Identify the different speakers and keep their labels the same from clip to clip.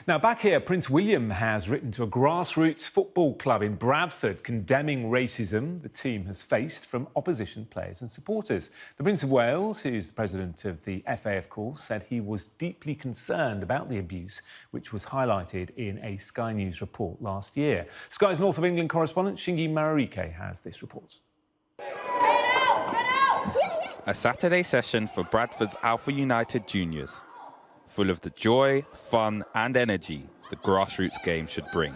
Speaker 1: Now, back here, Prince William has written to a grassroots football club in Bradford condemning racism the team has faced from opposition players and supporters. The Prince of Wales, who's the president of the FA, of course, said he was deeply concerned about the abuse, which was highlighted in a Sky News report last year. Sky's North of England correspondent Shingi Marike has this report.
Speaker 2: A Saturday session for Bradford's Alpha United juniors, full of the joy, fun and energy the grassroots game should bring.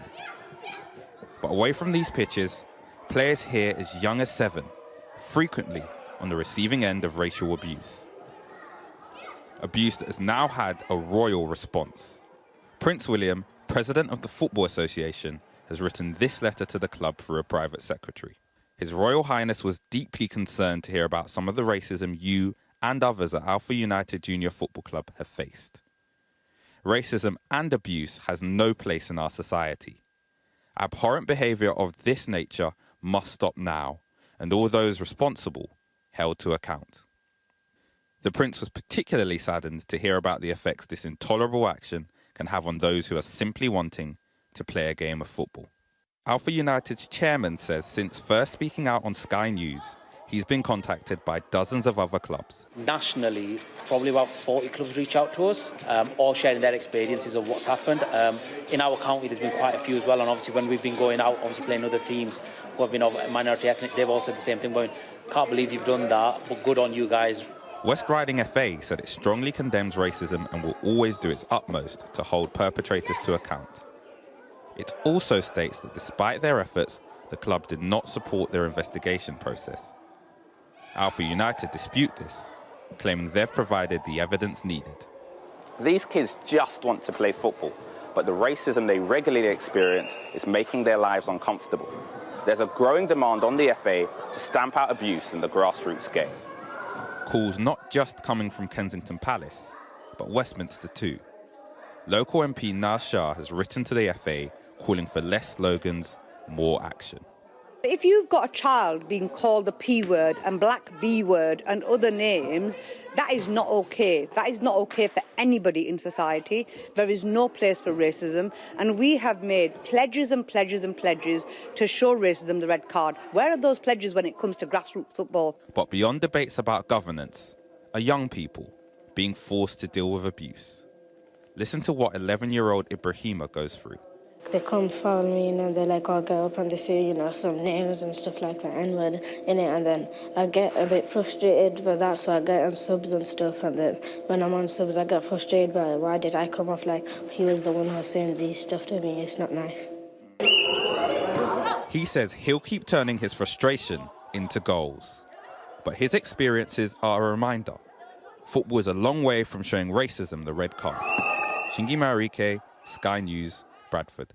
Speaker 2: But away from these pitches, players here as young as 7, frequently on the receiving end of racial abuse. Abuse that has now had a royal response. Prince William, president of the Football Association, has written this letter to the club through a private secretary. His Royal Highness was deeply concerned to hear about some of the racism you and others at Alpha United Junior Football Club have faced. Racism and abuse has no place in our society. Abhorrent behaviour of this nature must stop now, and all those responsible held to account. The Prince was particularly saddened to hear about the effects this intolerable action can have on those who are simply wanting to play a game of football. Alpha United's chairman says since first speaking out on Sky News, he's been contacted by dozens of other clubs.
Speaker 3: Nationally, probably about 40 clubs reach out to us, all sharing their experiences of what's happened. In our county, there's been quite a few as well, and obviously when we've been going out, obviously playing other teams who have been of minority ethnic, they've all said the same thing, going, can't believe you've done that, but good on you guys.
Speaker 2: West Riding FA said it strongly condemns racism and will always do its utmost to hold perpetrators to account. It also states that despite their efforts, the club did not support their investigation process. Alpha United dispute this, claiming they've provided the evidence needed.
Speaker 4: These kids just want to play football, but the racism they regularly experience is making their lives uncomfortable. There's a growing demand on the FA to stamp out abuse in the grassroots game.
Speaker 2: Calls not just coming from Kensington Palace, but Westminster too. Local MP Naz Shah has written to the FA calling for less slogans, more action.
Speaker 5: If you've got a child being called the P word and black B word and other names, that is not okay. That is not okay for anybody in society. There is no place for racism, and we have made pledges and pledges and pledges to show racism the red card. Where are those pledges when it comes to grassroots football?
Speaker 2: But beyond debates about governance, are young people being forced to deal with abuse? Listen to what 11-year-old Ibrahima goes through.
Speaker 6: They come follow me and they're like, I'll go up and they say, some names and stuff like that, N-word in it, and then I get a bit frustrated with that, so I get on subs and stuff, and then when I'm on subs I get frustrated by why did I come off like he was the one who was saying these stuff to me. It's not nice.
Speaker 2: He says he'll keep turning his frustration into goals. But his experiences are a reminder. Football is a long way from showing racism the red card. Shingi Marike, Sky News, Bradford.